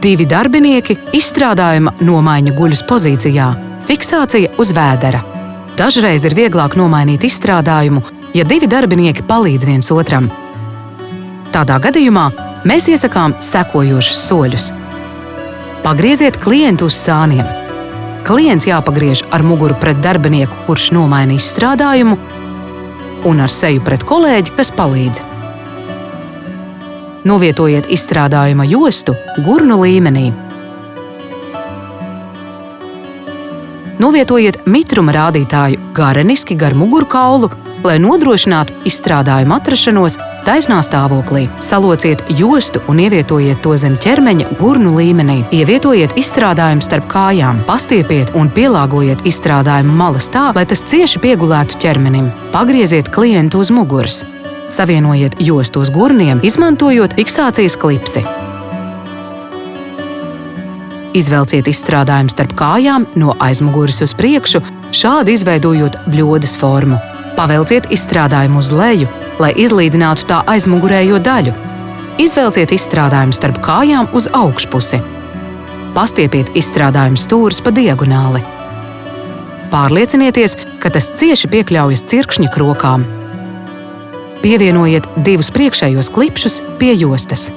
2 darbinieki, izstrādājuma nomaiņa guļus pozīcijā, fiksācija uz vēdera. Dažreiz ir vieglāk nomainīt izstrādājumu, ja 2 darbinieki palīdz viens otram. Tādā gadījumā mēs iesakām sekojošus soļus. Pagrieziet klientu uz sāniem. Klients jāpagriež ar muguru pret darbinieku, kurš nomaina izstrādājumu, un ar seju pret kolēģi, kas palīdz. Novietojiet izstrādājuma jostu gurnu līmenī. Novietojiet mitruma rādītāju gareniski gar mugurkaulu, lai nodrošinātu izstrādājumu atrašanos taisnā stāvoklī. Salociet jostu un ievietojiet to zem ķermeņa gurnu līmenī. Ievietojiet izstrādājumu starp kājām, pastiepiet un pielāgojiet izstrādājumu malas tā, lai tas cieši piegulētu ķermenim. Pagrieziet klientu uz muguras. Savienojiet jostu uz gurniem, izmantojot fiksācijas klipsi. Izvelciet izstrādājumu starp kājām no aizmuguras uz priekšu, šādi izveidojot bļodas formu. Pavelciet izstrādājumu uz leju, lai izlīdzinātu tā aizmugurējo daļu. Izvelciet izstrādājumu starp kājām uz augšpusi. Pastiepiet izstrādājumu stūrus pa diagonāli. Pārliecinieties, ka tas cieši piekļaujas cirkšņa krokām. Pievienojiet 2 priekšējos klipšus pie jostas.